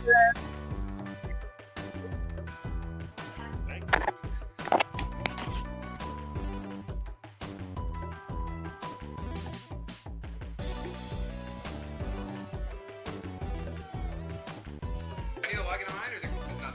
I need to log into mine, or is it just not?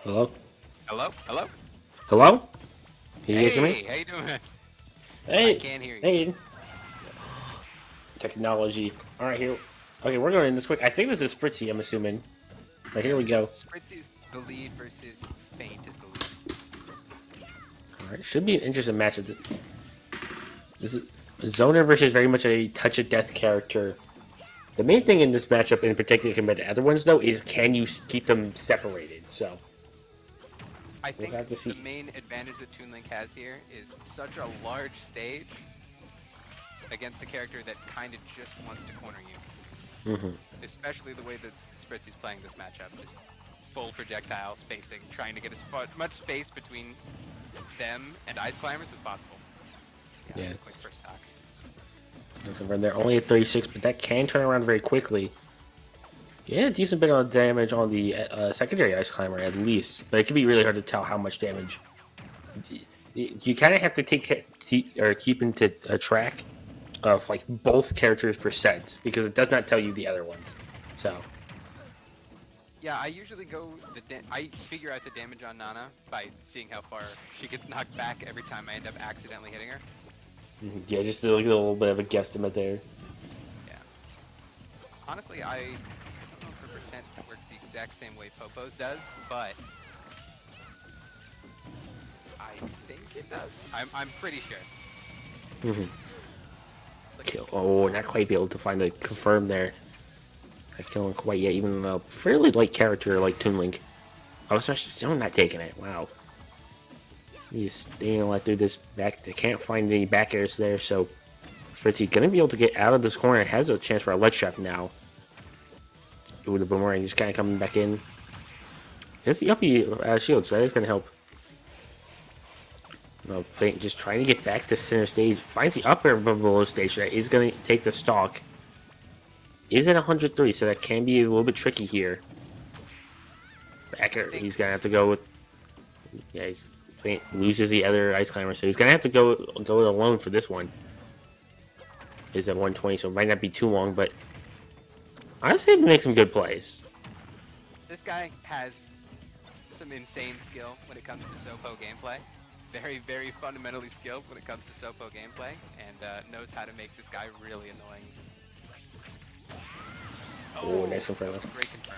Hello? Hello? Hello? Hello? Can you guys hear me? Hey, how you doing? Hey! I can't hear you. Hey! Technology. Alright, here. Okay, we're going in this quick. I think this is Spritzy, I'm assuming. But here we go. Spritz is the lead versus Faint is the lead. Alright, should be an interesting matchup. This is Zoner versus very much a touch of death character. The main thing in this matchup, in particular compared to other ones, though, is can you keep them separated? So I think have to see. the main advantage that Toon Link has here is such a large stage against a character that kind of just wants to corner you. Especially the way that Spritzy's playing this matchup. Just full projectile spacing, trying to get as much space between them and Ice Climbers as possible. Yeah. That's a quick first stock. Doesn't run there. Only at 36, but that can turn around very quickly. Yeah, a decent bit of damage on the secondary ice climber at least, but it can be really hard to tell how much damage. You kind of have to keep into a track of like both characters' percents because it does not tell you the other ones. So Yeah, I usually go I figure out the damage on Nana by seeing how far she gets knocked back every time I end up accidentally hitting her. yeah, just a little bit of a guesstimate there. Yeah. Honestly, I don't know if her percent works the exact same way Popo's does, but I think it does. I'm pretty sure. Mm-hmm. Kill. Oh, not quite be able to find the confirm there. I can't quite yet, even a fairly light character like Toon Link. I was still not taking it. Wow. He's staying alive through this back. They can't find any back airs there, so Spritzzy gonna be able to get out of this corner. Has a chance for a ledge trap now. Ooh, the boomerang just kind of coming back in. It's the uppy shield, so that is gonna help. No, Faint just trying to get back to center stage. Finds the upper below stage. That is gonna take the stock. Is at 103, so that can be a little bit tricky here. Backer, he's gonna have to go with. Yeah, Faint loses the other ice climber, so he's gonna have to go it alone for this one. Is at 120, so it might not be too long, but honestly, it makes some good plays. This guy has some insane skill when it comes to Ssbu gameplay. Very, very fundamentally skilled when it comes to Ssbu gameplay, and knows how to make this guy really annoying. Oh, nice one for that was a great confirm.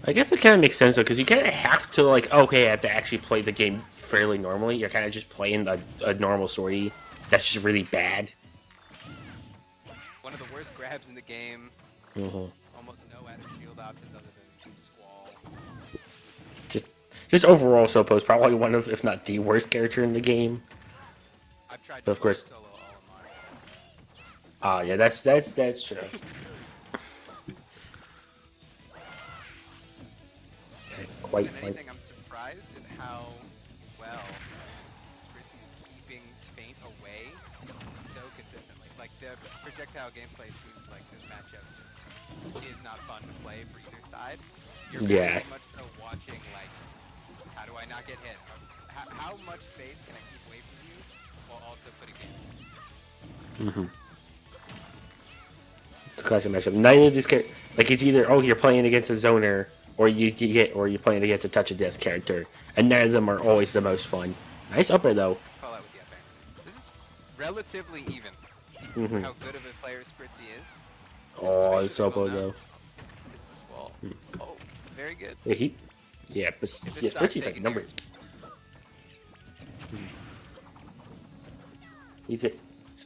I guess it kind of makes sense though, because you kind of have to like, okay, I have to actually play the game fairly normally. You're kind of just playing a normal story that's just really bad. One of the worst grabs in the game. Mm-hmm. Almost no added shield options other than Squall. Just overall, Ssbu is probably one of, if not the worst character in the game. I've tried But of course, solo Olimar. yeah, that's true. If anything, I'm surprised at how well Spritzy's keeping Faint away so consistently. Like, the projectile gameplay seems like this matchup just is not fun to play for either side. You're very much so watching, like, how do I not get hit? How much space can I keep away from you while also putting damage? Mm-hmm. It's a classic matchup. None of these characters, like it's either you're playing against a zoner, or you're playing against a touch of death character, and none of them are always the most fun. Nice upper though. Call out with the upper. This is relatively even. Mm-hmm. How good of a player Spritzy is. Oh, it's Ssbu though. It's the Squall. Oh, very good. Yeah, but Spritzy's like number. He's it.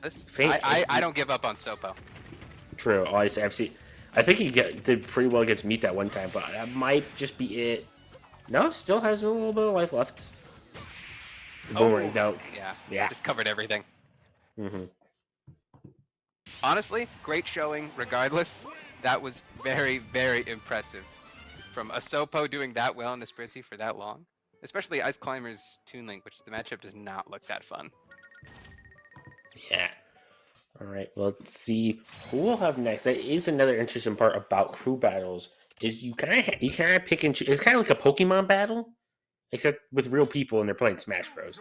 I don't give up on Ssbu. True. Honestly, I think he did pretty well against Meat that one time, but that might just be it. No, still has a little bit of life left. Boomerang out. Yeah. Just covered everything. Mm-hmm. Honestly, great showing regardless. That was very, very impressive. From a Ssbu doing that well in a Spritzy for that long. Especially Ice Climber's Toon Link, which the matchup does not look that fun. Yeah. All right. Well, let's see who we'll have next. That is another interesting part about crew battles. Is you kind of pick and choose. It's kind of like a Pokemon battle, except with real people and they're playing Smash Bros.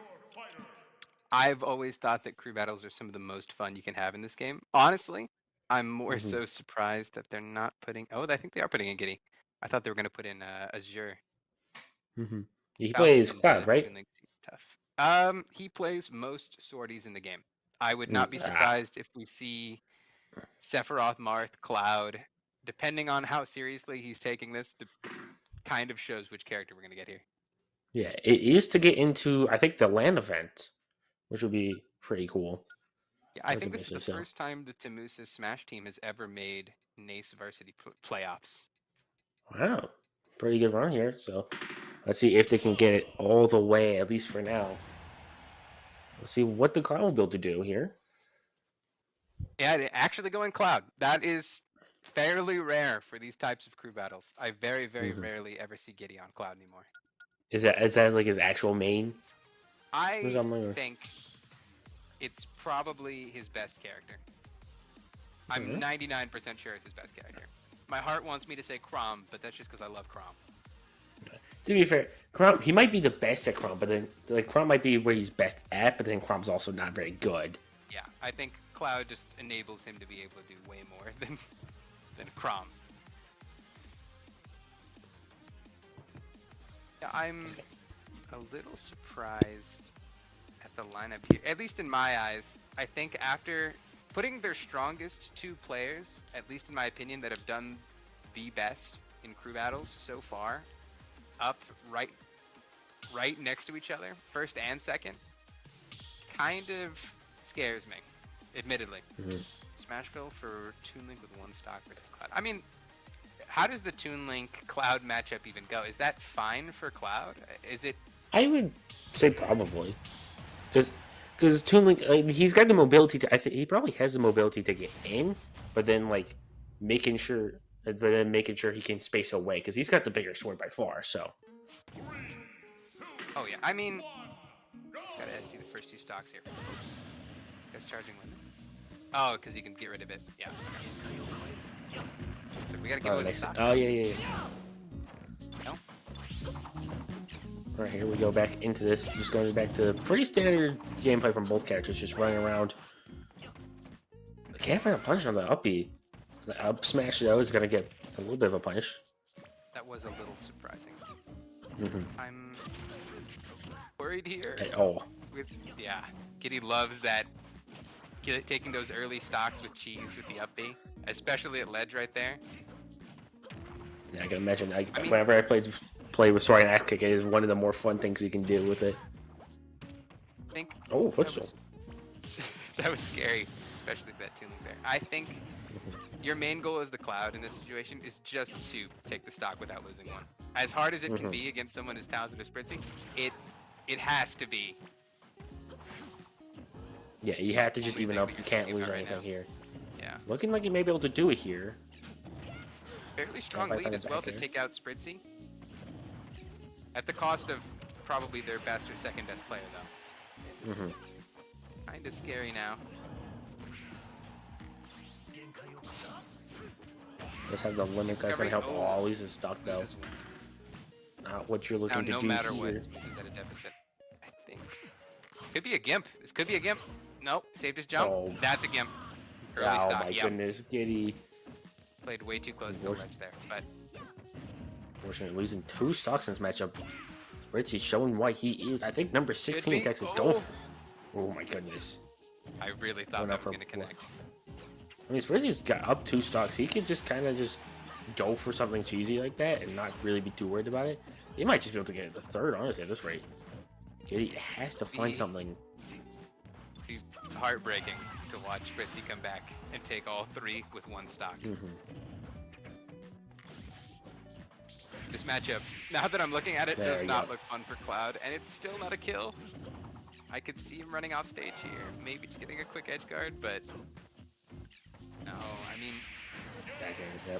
I've always thought that crew battles are some of the most fun you can have in this game. Honestly, I'm more so surprised that they're not putting. Oh, I think they are putting in Giddy. I thought they were gonna put in Azure. Mm-hmm. He plays Cloud, right? Toon Link seems tough. He plays most sorties in the game. I would not be surprised if we see Sephiroth, Marth, Cloud, depending on how seriously he's taking this, kind of shows which character we're gonna get here. Yeah, it is to get into, I think, the LAN event, which would be pretty cool. Yeah, I think this is the first time the Tamusa Smash team has ever made Nace Varsity playoffs. Wow, pretty good run here. So let's see if they can get it all the way, at least for now. Let's see what the Cloud will be able to do here. Yeah, actually going Cloud. That is fairly rare for these types of crew battles. I very, very rarely ever see Giddy on Cloud anymore. Is that like his actual main? I think it's probably his best character. I'm 99% sure it's his best character. My heart wants me to say Chrom, but that's just because I love Chrom. To be fair, Chrom, he might be the best at Chrom, but then like Chrom might be where he's best at, but then Chrom's also not very good. Yeah, I think Cloud just enables him to be able to do way more than Chrom. Yeah, I'm a little surprised at the lineup here, at least in my eyes. I think after putting their strongest two players, at least in my opinion, that have done the best in crew battles so far, up right next to each other, first and second, kind of scares me, admittedly. Smashville for Toon Link with one stock versus Cloud. I mean, how does the Toon Link Cloud matchup even go? Is that fine for Cloud? Is it? I would say probably, because Toon Link, like, he's got the mobility to. I think he probably has the mobility to get in, but then making sure he can space away because he's got the bigger sword by far. So. Oh yeah, I mean, he's got to SD the first two stocks here. Guy's charging with it. Oh, because you can get rid of it. Yeah. So we gotta give it a stock. Oh yeah. No? Alright, here we go back into this. Just going back to pretty standard gameplay from both characters, just running around. I can't find a punish on the up B. The up smash, though, is going to get a little bit of a punish. That was a little surprising. I'm worried here. Yeah, Giddy loves that. Taking those early stocks with cheese with the up B, especially at ledge right there. Yeah, I can imagine. Whenever I play with Sword and Axe Kick, it is one of the more fun things you can do with it. I think. Oh, footstool. That was scary, especially for that Toon Link there. I think your main goal as the Cloud in this situation is just to take the stock without losing one. As hard as it can be against someone as talented as Spritzy, it has to be. Yeah, you have to just even up. You can't lose anything here. Yeah. Looking like you may be able to do it here. Fairly strong lead as well to take out Spritzy. At the cost of probably their best or second best player, though. Kinda scary now. Let's have the limits. That's gonna help always is stuck though. Not what you're looking to do here. No matter what, he's at a deficit. I think. Could be a Gimp. This could be a Gimp. Nope, saved his jump. Oh. That's a Gimp. Early stock. My goodness, Giddy. Played way too close to the ledge there, but. Unfortunately, losing two stocks in this matchup. Spritzy showing why he is. I think number 16 in Texas. Go. Oh my goodness. I really thought that was going to connect. I mean, Spritzy's got up two stocks. He could just kind of go for something cheesy like that and not really be too worried about it. He might just be able to get the third, honestly, at this rate. Giddy has to find something. It'd be heartbreaking to watch Spritzy come back and take all three with one stock. This matchup, now that I'm looking at it, does not look fun for Cloud, and it's still not a kill. I could see him running off stage here, maybe just getting a quick edge guard, but no, I mean,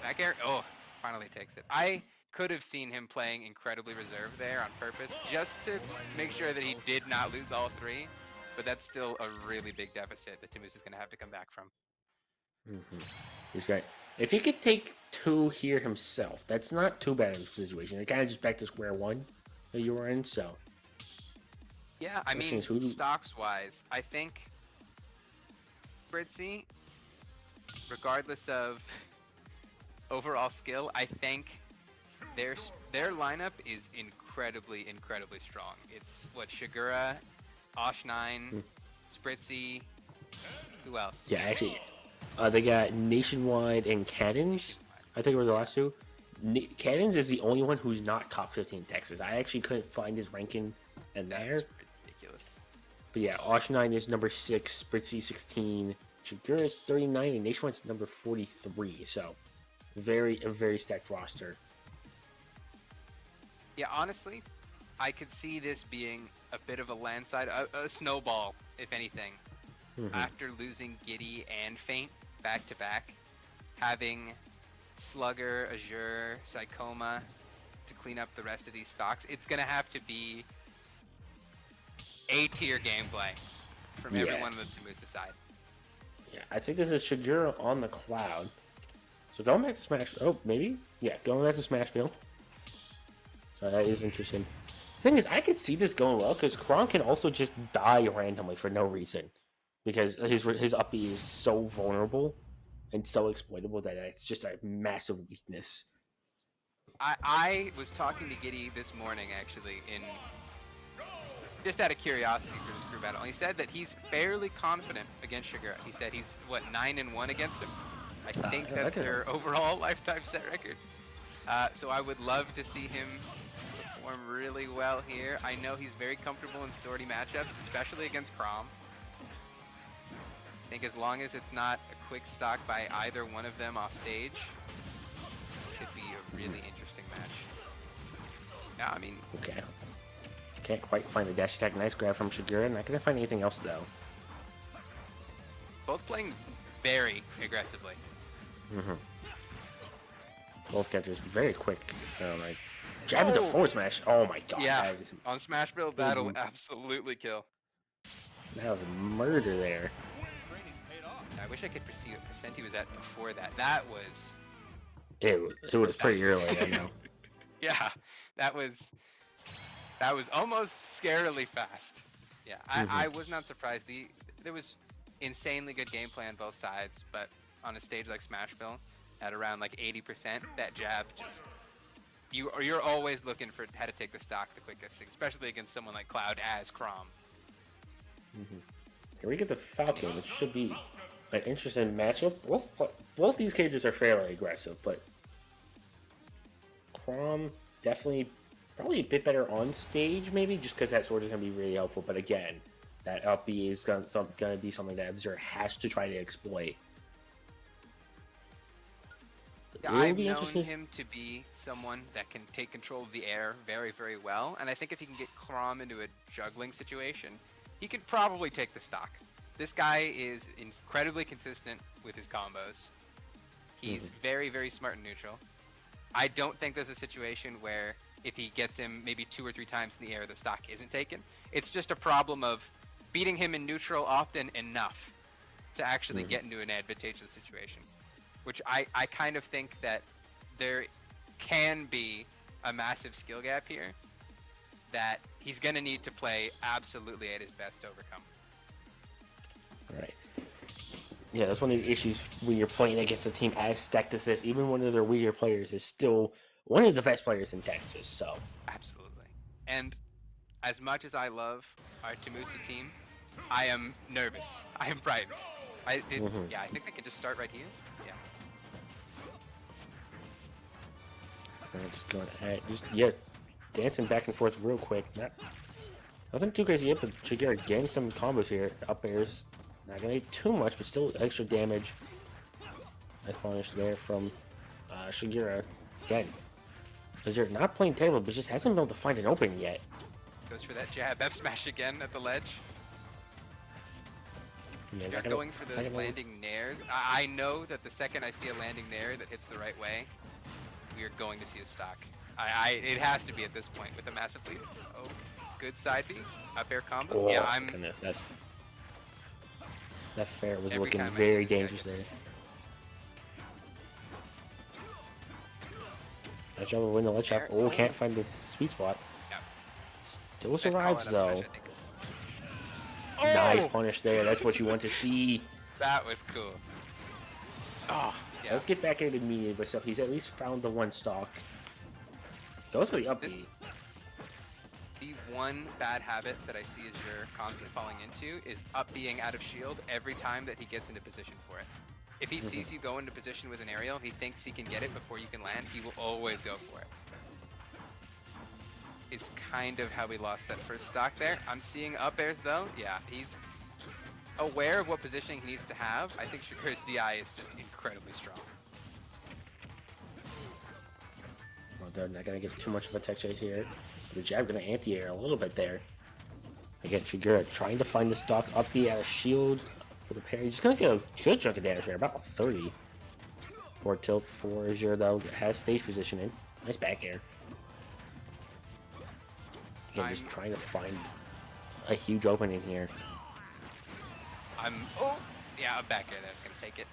back air, oh, finally takes it. I could have seen him playing incredibly reserved there on purpose, just to make sure that he did not lose all three, but that's still a really big deficit that Tamusa is going to have to come back from. He's got. If he could take two here himself, that's not too bad of a situation. It's kind of just back to square one that you were in, so. Yeah, I mean, stocks-wise, I think Spritzy, regardless of overall skill, I think their lineup is incredibly strong. It's what, Shigura, Osh9, Spritzy, who else? Yeah, actually, they got Nationwide and Caddens. I think were the last two. Caddens is the only one who's not top 15 Texas. I actually couldn't find his ranking in there. That's ridiculous. But yeah, Osh9 is number 6, Spritzy 16, Shigura is 39, and Nationwide's number 43. So, a very stacked roster. Yeah, honestly, I could see this being a bit of a landslide, a snowball, if anything. After losing Giddy and Feint back to back, having Slugger, Azure, Psychoma to clean up the rest of these stocks, it's gonna have to be A-tier gameplay from everyone on the Tamusa side. Yeah, I think this is Shigura on the cloud. So going back to Smash... Oh, maybe? Yeah, going back to Smashville. So that is interesting. The thing is, I could see this going well, because Kron can also just die randomly for no reason. Because his up B is so vulnerable and so exploitable that it's just a massive weakness. I was talking to Giddy this morning, actually, in just out of curiosity for this crew battle. And he said that he's fairly confident against Shigura. He said he's, what, 9-1 against him? I think yeah, that's their overall lifetime set record. So I would love to see him perform really well here. I know he's very comfortable in sortie matchups, especially against Chrom. I think as long as it's not a quick stock by either one of them off stage, it could be a really interesting match. Yeah, I mean... Okay. Can't quite find a dash attack. Nice grab from Shigura. Not gonna find anything else, though. Both playing very aggressively. Both characters very quick. Like, jab into forward smash. Oh my god. Yeah, on Smash build, that'll absolutely kill. That was murder there. I wish I could perceive what percent he was at before that. That was... It was pretty early, I know. Yeah, that was almost scarily fast. Yeah, I was not surprised. There was insanely good gameplay on both sides, but on a stage like Smashville, at around like 80%, that jab just... You're always looking for how to take the stock the quickest, especially against someone like Cloud as Chrom. Here we get the Falcon, which should be an interesting matchup. Both these characters are fairly aggressive, but Chrom definitely probably a bit better on stage, maybe, just because that sword is going to be really helpful. But again, that up B is going to be something that Abzur has to try to exploit. I've known him to be someone that can take control of the air very, very well, and I think if he can get Chrom into a juggling situation, he could probably take the stock. This guy is incredibly consistent with his combos. He's very, very smart in neutral. I don't think there's a situation where if he gets him maybe 2 or 3 times in the air, the stock isn't taken. It's just a problem of beating him in neutral often enough to actually get into an advantageous situation. Which I kind of think that there can be a massive skill gap here that he's going to need to play absolutely at his best to overcome. Right. Yeah, that's one of the issues when you're playing against a team as stacked as this. Even one of their weaker players is still one of the best players in Texas, so. Absolutely. And as much as I love our Tamusa team, I am nervous. I am frightened. Yeah, I think they can just start right here. Yeah. Just going ahead. Dancing back and forth real quick. Nothing too crazy yet, but Shigura getting some combos here. Up airs. Not gonna need too much, but still extra damage. Nice punish there from Shigura. Again, because you're not playing terrible, but just hasn't been able to find an opening yet. Goes for that jab. F smash again at the ledge. Yeah, They're going for those landing nairs. I know that the second I see a landing nair that hits the right way, we are going to see a stock. It has to be at this point with a massive lead. Oh, good side B. Up air combos. Oh, yeah, I'm... Goodness, that fair was looking very dangerous there. Nice job of winning the ledge up. Oh, can't find the sweet spot. Yep. Still survives though. Oh! Nice punish there. That's what you want to see. That was cool. Oh, yeah. Let's get back into media, but so he's at least found the one stock. Goes for the up B. The one bad habit that I see as you're constantly falling into is up being out of shield every time that he gets into position for it. If he sees you go into position with an aerial, he thinks he can get it before you can land, he will always go for it. It's kind of how we lost that first stock there. I'm seeing up airs though. Yeah, he's aware of what positioning he needs to have. I think Shigura's DI is just incredibly strong. Well, they're not going to get too much of a tech chase here. The jab going to anti-air a little bit there. Again, Shigura trying to find the stock up B out of shield for the parry. He's going to get a good chunk of damage here, about 30. Forward tilt for Azure though, has stage positioning. Nice back air. Again, just trying to find a huge opening here. Yeah, a back air that's gonna take it.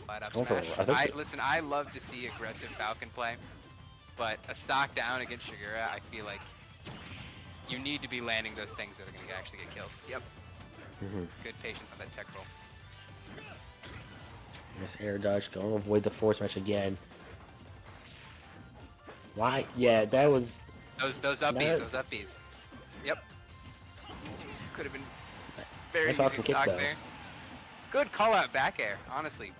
Flat up Going for smash. I think Listen, I love to see aggressive Falcon play, but a stock down against Shigura, I feel like you need to be landing those things that are gonna actually get kills. Yep. Good patience on that tech roll. Nice air dodge. Going to avoid the force smash again. Why? Yeah, that was... Those upbees, those upbees. Yep. Could have been very Nice easy Falcon kick, stock though. there. Good call out back air, honestly.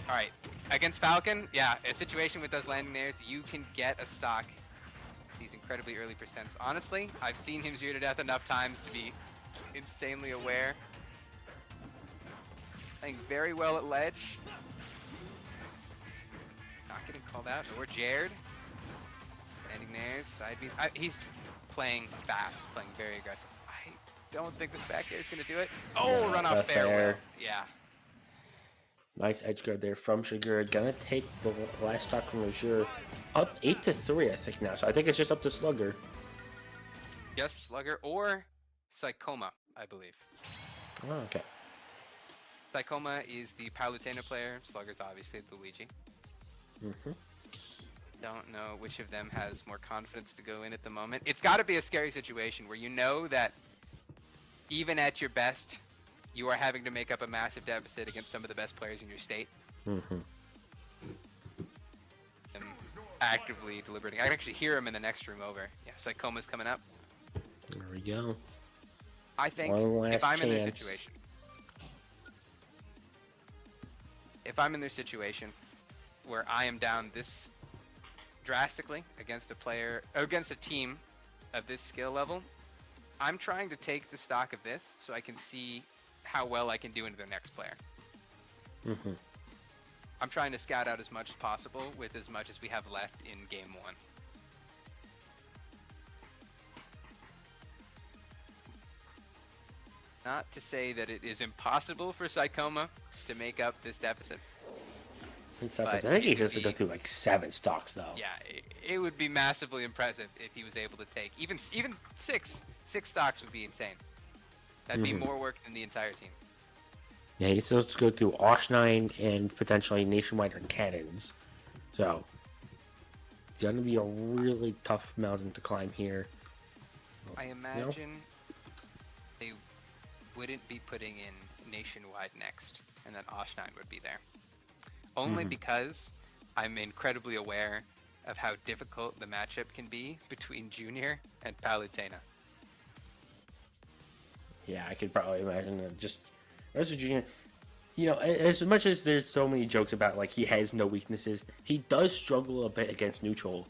Alright, against Falcon, yeah, a situation with those landing airs, you can get a stock these incredibly early percents. Honestly, I've seen him 0 to death enough times to be insanely aware. Playing very well at ledge. Not getting called out, or jared. Landing airs, side Bs. He's playing fast, playing very aggressive. I don't think this back air is going to do it. Oh, Yeah, run off fair. Yeah. Nice edge guard there from Shigura. Gonna take the last stock from Azure. Up 8-3, I think, now. So I think it's just up to Slugger. Yes, Slugger or Psychoma, I believe. Oh, okay. Psychoma is the Palutena player. Slugger's obviously the Luigi. Don't know which of them has more confidence to go in at the moment. It's got to be a scary situation where you know that even at your best, you are having to make up a massive deficit against some of the best players in your state. Actively deliberating. I can actually hear him in the next room over. Yeah, Psychoma's coming up. There we go. I think if I'm in their situation, where I am down this drastically against a team of this skill level, I'm trying to take the stock of this so I can see how well I can do into their next player. I'm trying to scout out as much as possible with as much as we have left in game 1. Not to say that it is impossible for Psychoma to make up this deficit. I think he has to go through like 7 stocks, though. Yeah, it would be massively impressive if he was able to take even 6 stocks would be insane. That'd be more work than the entire team. Yeah, he still has to go through Osh9 and potentially Nationwide or Cannons. So, it's going to be a really tough mountain to climb here. I imagine they wouldn't be putting in Nationwide next, and then Osh9 would be there. Only because I'm incredibly aware of how difficult the matchup can be between Junior and Palutena. Yeah, I could probably imagine that. Just Rest of Junior, you know, as much as there's so many jokes about like he has no weaknesses, he does struggle a bit against neutral,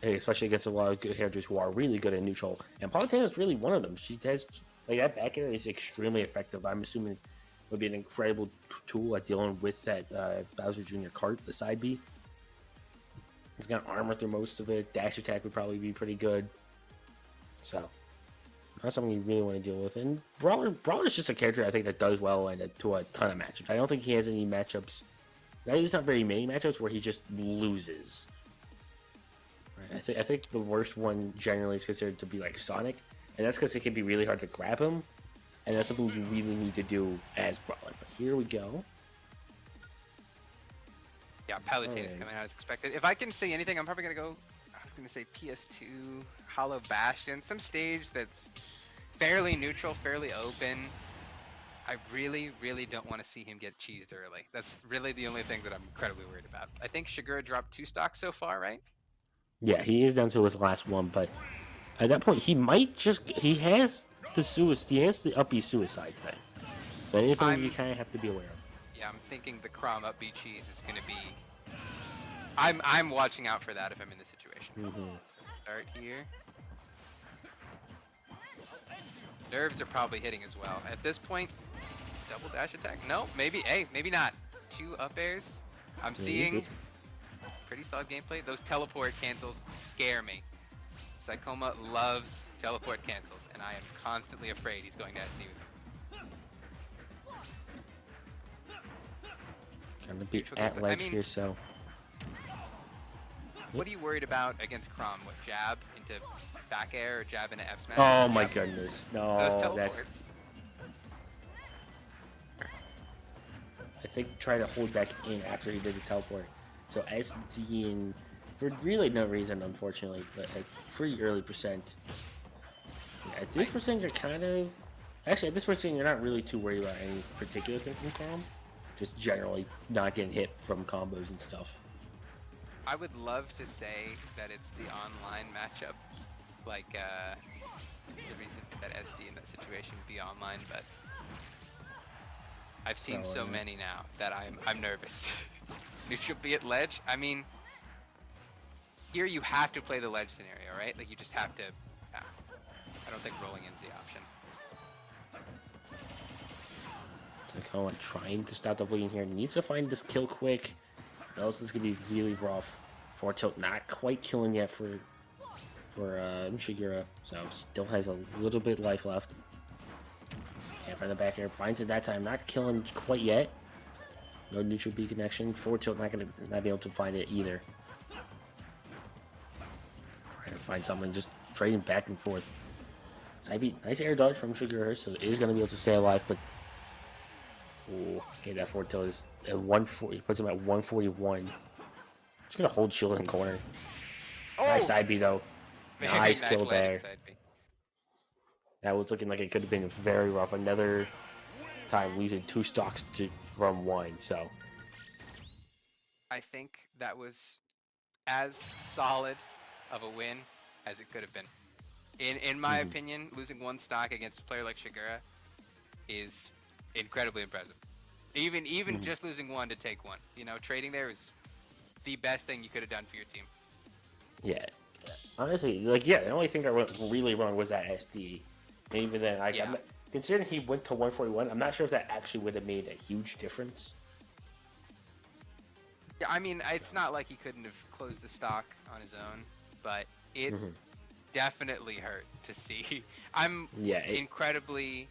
especially against a lot of good characters who are really good at neutral. And Palutena is really one of them. She has like that back air is extremely effective. I'm assuming it would be an incredible tool at dealing with that Bowser Jr. cart, the side B. He's got armor through most of it. Dash attack would probably be pretty good. So, that's something you really want to deal with. And Brawler's just a character I think that does well and to a ton of matchups. I don't think he has any matchups. There's not very many matchups where he just loses. Right? I think the worst one generally is considered to be like Sonic, and that's because it can be really hard to grab him. And that's something you really need to do as Brawler. But here we go. Yeah, Palutena's coming out as expected. If I can say anything, I'm probably going to go, I was going to say PS2, Hollow Bastion, some stage that's fairly neutral, fairly open. I really, really don't want to see him get cheesed early. That's really the only thing that I'm incredibly worried about. I think Shigura dropped 2 stocks so far, right? Yeah, he is down to his last one, but at that point, he might just, he has the up B suicide thing. That is something you kind of have to be aware of. Yeah, I'm thinking the Crom up B cheese is going to be, I'm watching out for that if I'm in this situation. Start here. Nerves are probably hitting as well. At this point, double dash attack? No, maybe, hey, maybe not. 2 up airs. I'm seeing pretty solid gameplay. Those teleport cancels scare me. Psychoma loves teleport cancels, and I am constantly afraid he's going to SD with them. Gonna be at ledge here, so. What are you worried about against Crom? What, jab into back air or jab into F smash. Oh my Yep. goodness. Those No, that's... teleports. I think trying to hold back in after he did the teleport. So SD and for really no reason, unfortunately, but at pretty early percent. Yeah, at this percent, you're kind of... Actually, at this percent, you're not really too worried about any particular thing from Chrome. Just generally not getting hit from combos and stuff. I would love to say that it's the online matchup, like the reason that SD in that situation would be online, but I've seen so many now that I'm nervous. Neutral be at ledge. I mean, here you have to play the ledge scenario, right? Like you just have to. I don't think rolling in's the option. Takoma trying to stop the bleeding here. Needs to find this kill quick. Or else it's gonna be really rough. Forward tilt not quite killing yet for Shigeru. So still has a little bit life left. Can't find the back air. Finds it that time. Not killing quite yet. No neutral B connection. Forward tilt not be able to find it either. Trying to find something. Just trading back and forth. Ssbu, nice air dodge from Shigeru, so it is gonna be able to stay alive, but ooh, okay, that forward tilt is at 140. Puts him at 141. Just gonna hold shield in corner. Oh! Nice Ssbu though. Very Nice kill there. side B. That was looking like it could have been very rough. Another time losing 2 stocks from 1. So I think that was as solid of a win as it could have been. In my opinion, losing 1 stock against a player like Shigeru is incredibly impressive. Even just losing 1 to take 1. You know, trading there is the best thing you could have done for your team. yeah, honestly, like the only thing that went really wrong was that SD. And even then, considering he went to 141, I'm not sure if that actually would have made a huge difference. Yeah, I mean, it's not like he couldn't have closed the stock on his own, but it definitely hurt to see. I'm incredibly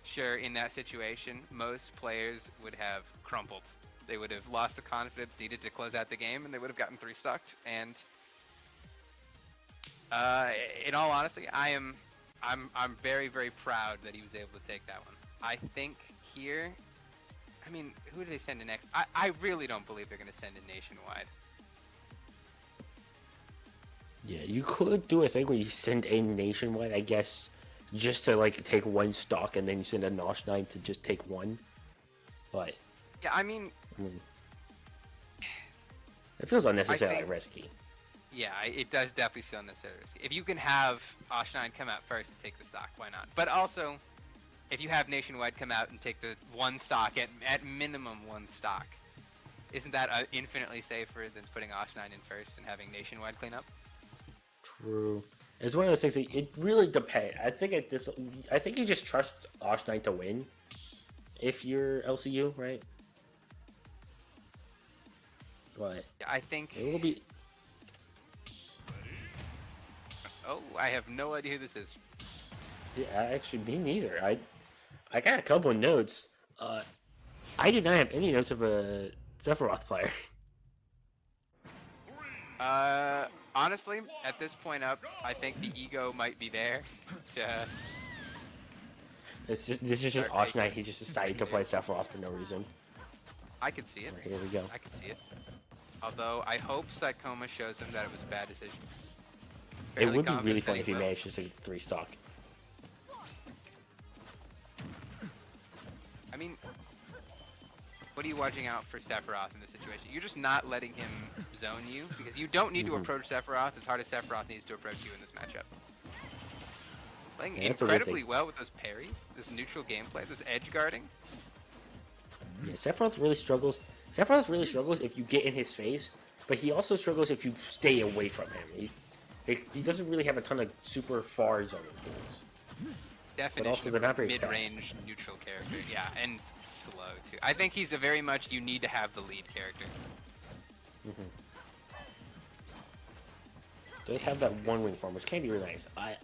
sure in that situation, most players would have crumpled. They would have lost the confidence needed to close out the game, and they would have gotten 3 stocked. And in all honesty, I'm very, very proud that he was able to take that one. I think here, I mean, who do they send in next? I really don't believe they're going to send in Nationwide. Yeah, you could do a thing where you send a Nationwide, I guess, just to like take 1 stock, and then you send a Nace 9 to just take 1. But yeah, I mean, it feels unnecessarily risky. Yeah, it does definitely feel unnecessarily risky. If you can have Osh9 come out first and take the stock, why not? But also, if you have Nationwide come out and take the 1 stock, at minimum 1 stock, isn't that infinitely safer than putting Osh9 in first and having Nationwide clean up? True. It's one of those things that it really depends. I think you just trust Osh9 to win if you're LCU, right? But I think it will be. Oh, I have no idea who this is. Yeah, actually, me neither. I got a couple of notes. I did not have any notes of a Sephiroth player. Honestly, at this point up, I think the ego might be there to... This is just Osh9. He just decided to play Sephiroth for no reason. I could see it. Right, here we go. I could see it. Although, I hope Psychoma shows him that it was a bad decision. It would be really funny if he managed to take 3 stock. I mean, what are you watching out for Sephiroth in this situation? You're just not letting him zone you, because you don't need to approach Sephiroth as hard as Sephiroth needs to approach you in this matchup. Playing incredibly well with those parries, this neutral gameplay, this edge guarding. Yeah, Sephiroth really struggles. Sephiroth really struggles if you get in his face, but he also struggles if you stay away from him. He doesn't really have a ton of super far zoning tools. Definition but also they're not very mid-range neutral character, yeah, and slow too. I think he's a very much you need to have the lead character. Does have that 1 wing form, which can be really nice. I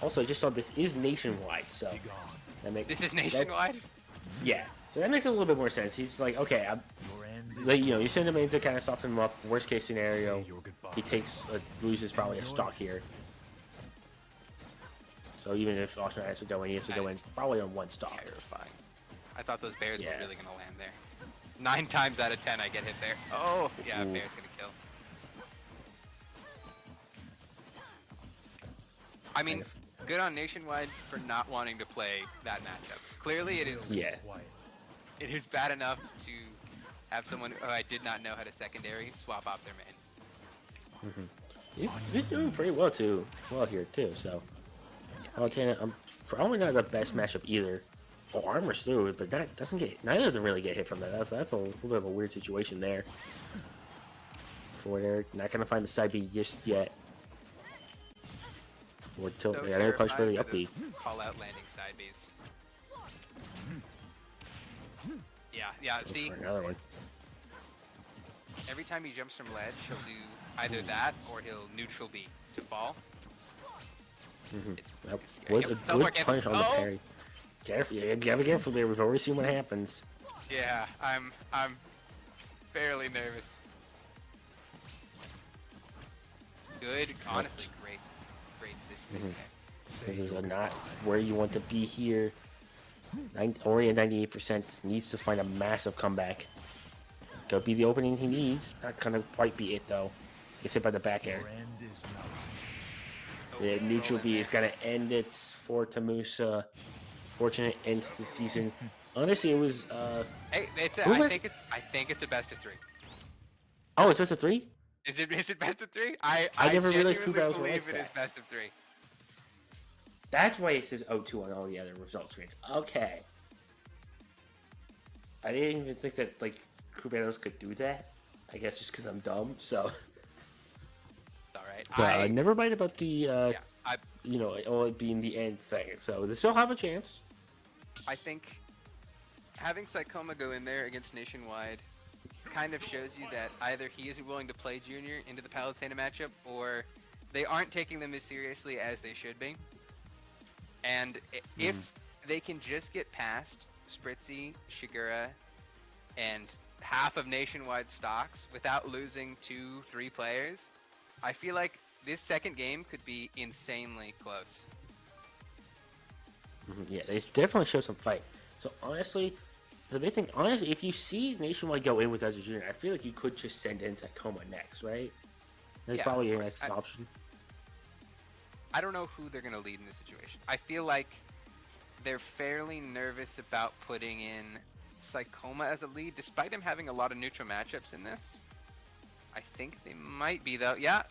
also just saw this is nationwide, so this is nationwide. Yeah, so that makes a little bit more sense. He's like, okay, you send him in to kind of soften him up. Worst case scenario, he loses probably a stock here. So even if Austin has to go in, he has to go in probably on 1 star. Terrifying. I thought those bears Yeah. were really gonna land there. 9 times out of 10 I get hit there. Oh, yeah, Ooh. bear's gonna kill. I mean, good on Nationwide for not wanting to play that matchup. Clearly it is it is bad enough to have someone who I did not know how to secondary swap off their main. He's been doing pretty well here too. So, Palutena, probably not the best matchup either. Oh, Armor's through it, but that doesn't get neither of them really get hit from that. That's a little bit of a weird situation there. For they're not gonna find the side B just yet. Or tilt. So Yeah, they push for the terrified up B. Call out landing side Bs. Yeah. See, Another one. every time he jumps from ledge, he'll do either that or he'll neutral B to fall. That was a good punch on the parry. Careful, yeah, gotta be careful there. We've already seen what happens. Yeah, I'm fairly nervous. Good, honestly, great decision there. This is not where you want to be here. Only at 98%, needs to find a massive comeback. Could be the opening he needs. Not gonna quite be it though. Gets hit by the back air. The neutral B is gonna end it for Tamusa. Fortunate end to the season. Honestly, it was. Hey, I think it's a best of 3. Oh, it's best of 3. Is it best of 3? I never realized genuinely 2 battles were believe like it that. is best of 3. That's why it says 0-2 on all the other result screens. Okay. I didn't even think that like crew battles could do that. I guess just because I'm dumb. So. It's all right. So never mind about the I all it being the end thing. So they still have a chance. I think having Psychoma go in there against Nationwide kind of shows you that either he isn't willing to play Junior into the Palutena matchup, or they aren't taking them as seriously as they should be. And if they can just get past Spritzy, Shigura, and half of Nationwide stocks without losing 2-3 players, I feel like this second game could be insanely close. Yeah, they definitely show some fight. So honestly, the big thing, if you see Nationwide go in without a junior, I feel like you could just send in Psychoma next, right? That's probably your next option. I don't know who they're going to lead in this situation. I feel like they're fairly nervous about putting in Psychoma as a lead, despite him having a lot of neutral matchups in this. I think they might be, though. Yeah,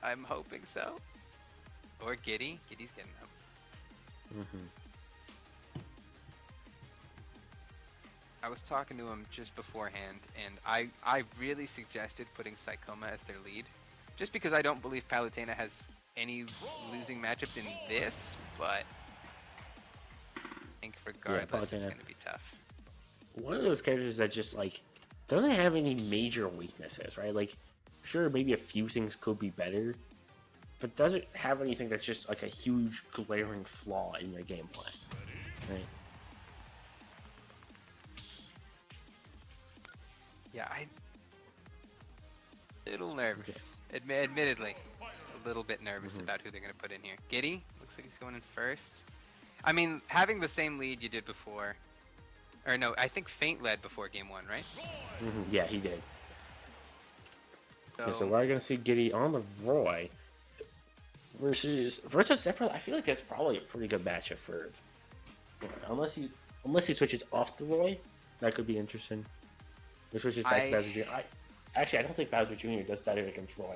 I'm hoping so. Or Giddy. Giddy's getting up. I was talking to him just beforehand, and I really suggested putting Psychoma as their lead, just because I don't believe Palutena has any losing matchups in this, but I think regardless it's going to be tough. One of those characters that just like doesn't have any major weaknesses, right? Like, sure, maybe a few things could be better, but doesn't have anything that's just like a huge glaring flaw in your gameplay, right? Yeah, I'm a little nervous. Admittedly, a little bit nervous about who they're going to put in here. Giddy, looks like he's going in first. I mean, having the same lead you did before, or no, I think Feint led before game 1, right? Yeah, he did. So, So we're going to see Giddy on the Roy versus Sephiroth. I feel like that's probably a pretty good matchup for, unless he switches off the Roy, that could be interesting. He switches back to Bowser Jr. I don't think Bowser Jr. does better against Roy.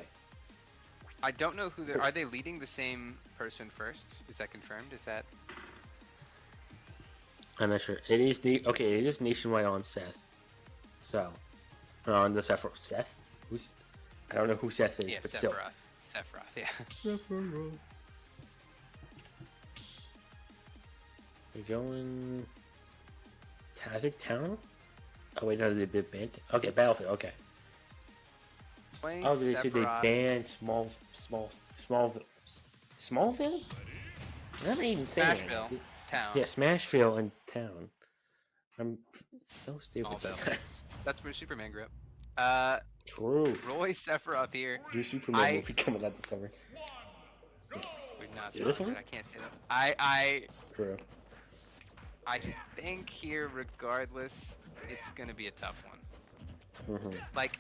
I don't know who they're. Are they leading the same person first? Is that confirmed? Is that? I'm not sure. It is Nationwide on Seth. So, or on the Sephiroth. Seth? I don't know who Seth is, but still. Sephiroth, yeah. Sephiroth. We're going. I think Town? Oh, wait, no, they did banned. Okay, Battlefield, okay. Oh, did they say they banned Smallville? What am I even saying? Smashville, Town. Yeah, Smashville and Town. I'm so stupid sometimes. That's where Superman grew up. True. Roy Sephiroth here. Your Superman will be coming out this summer. We're No, it's This fine, one? dude. I can't say that. True. I think here, regardless, it's gonna be a tough one. Like,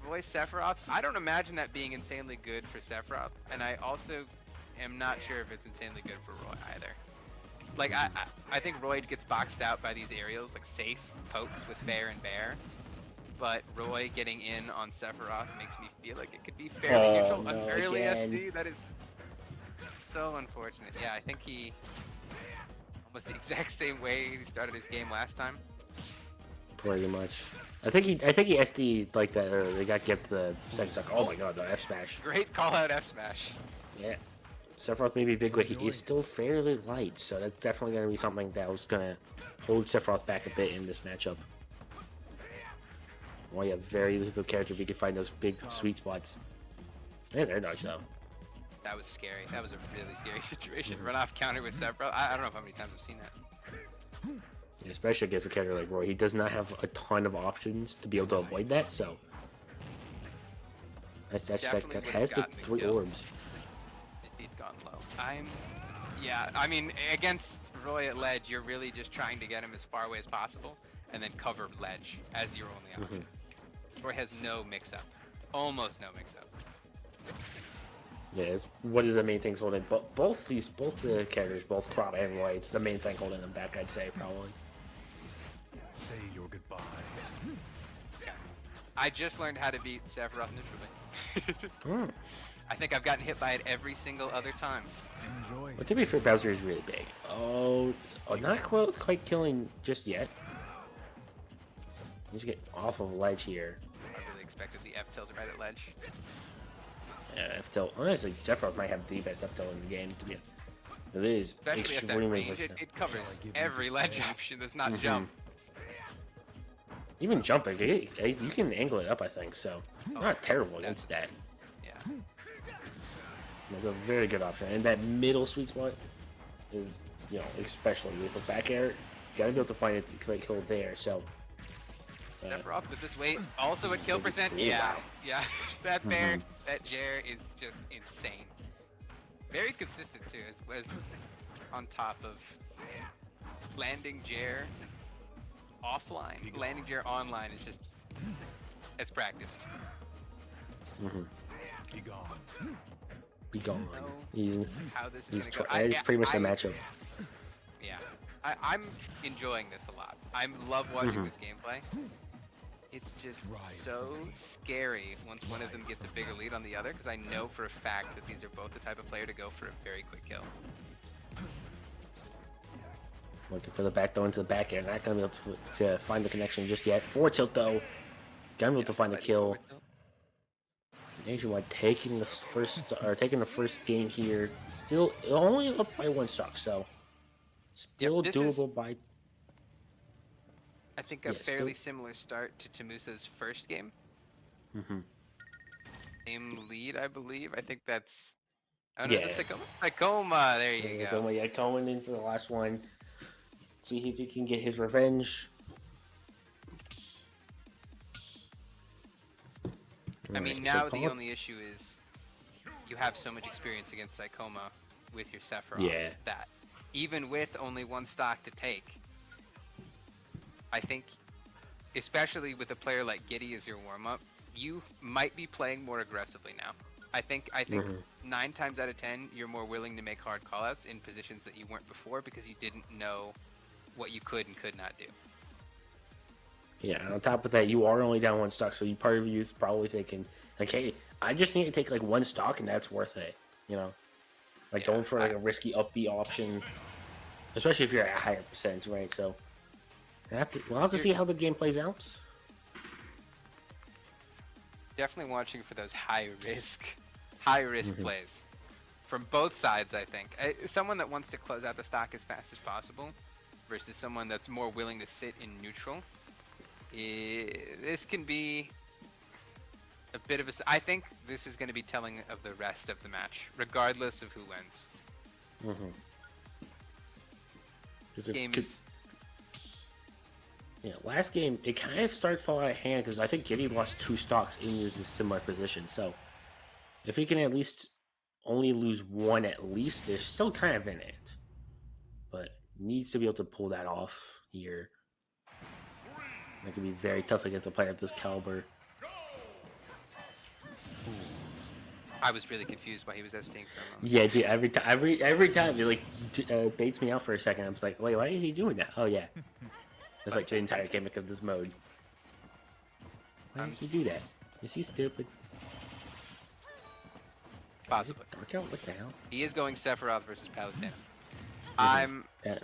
Roy Sephiroth, I don't imagine that being insanely good for Sephiroth, and I also am not sure if it's insanely good for Roy either. Like, I think Roy gets boxed out by these aerials, like safe pokes with Fair and Bear, but Roy getting in on Sephiroth makes me feel like it could be fairly neutral. An early SD, that is so unfortunate. Yeah, I think he almost the exact same way he started his game last time. Pretty much. I think he SD'd like that earlier. They got get the second stock. Oh my god, the F smash. Great call out F smash. Yeah. Sephiroth may be big, but he is still fairly light, so that's definitely going to be something that was going to hold Sephiroth back a bit in this matchup. Well, yeah, very little character if you can find those big sweet spots. There's air dodge though. That was scary. That was a really scary situation. Run off counter with Sephiroth. I don't know how many times I've seen that. Especially against a character like Roy. He does not have a ton of options to be able to avoid that, so. That has the 3 orbs. If he'd gone low. Yeah, I mean, against Roy at ledge, you're really just trying to get him as far away as possible, and then cover ledge as your only option. Roy has no mix-up. Almost no mix-up. Yeah, it's one of the main things holding both the characters, both Crop and Roy. It's the main thing holding them back, I'd say, probably. Say your goodbyes. Yeah. I just learned how to beat Sephiroth neutrally. I think I've gotten hit by it every single other time. Enjoy. But to be fair, Bowser is really big. Oh, not quite killing just yet. Just get off of ledge here. I really expected the F tilt right at ledge. Yeah, F tilt. Honestly, Sephiroth might have the best F tilt in the game. To be, it is especially at that range. It covers every ledge option that's not jump. Even jumping, you can angle it up, I think. So not terrible against that. Yeah. That's a very good option, and that middle sweet spot is, especially with the back air, you gotta be able to find it to kill there. So. Sephiroth with this weight, also at kill percent. Yeah. That bear, that Jer is just insane. Very consistent too, as on top of landing Jer offline. Landing Jer online is just, it's practiced. Be gone. Be gone. How this is gonna go. It's pretty much the matchup. Yeah, I'm enjoying this a lot. I love watching this gameplay. It's just so scary once one of them gets a bigger lead on the other, because I know for a fact that these are both the type of player to go for a very quick kill. Looking for the back throw into the back air. Not going to be able to find the connection just yet. Forward tilt though. Going to be able to find the kill. Nationwide taking the first game here. Still only up by 1 stock, so still doable by. I think a fairly similar start to Tamusa's first game. Same lead, I believe. I think that's. Oh no, that's Tacoma. There you go. Yeah, going in for the last one. See if he can get his revenge. I mean, now the only issue is you have so much experience against Psychoma with your Sephiroth that even with only 1 stock to take, I think, especially with a player like Giddy as your warm-up, you might be playing more aggressively now. I think 9 times out of 10, you're more willing to make hard callouts in positions that you weren't before because you didn't know what you could and could not do. Yeah, and on top of that, you are only down 1 stock, so part of you is probably thinking, like, hey, I just need to take like 1 stock and that's worth it, going for like a risky upbeat option, especially if you're at a higher percentage, right? So we'll have to see how the game plays out. Definitely watching for those high risk plays from both sides. I think someone that wants to close out the stock as fast as possible versus someone that's more willing to sit in neutral. This can be a bit of a. I think this is going to be telling of the rest of the match, regardless of who wins. Last game it kind of started falling out of hand because I think Giddy lost 2 stocks in this similar position. So if he can at least only lose one at least, they're still kind of in it. But needs to be able to pull that off here. That could be very tough against a player of this caliber. I was really confused why he was hesitating for a moment. Yeah, dude. Every time it like baits me out for a second. I'm just like, wait, why is he doing that? Oh yeah, that's like the entire gimmick of this mode. Why did he do that? Is he stupid? Possibly. Dark out? What the hell? He is going Sephiroth versus Palutena. I'm Yeah.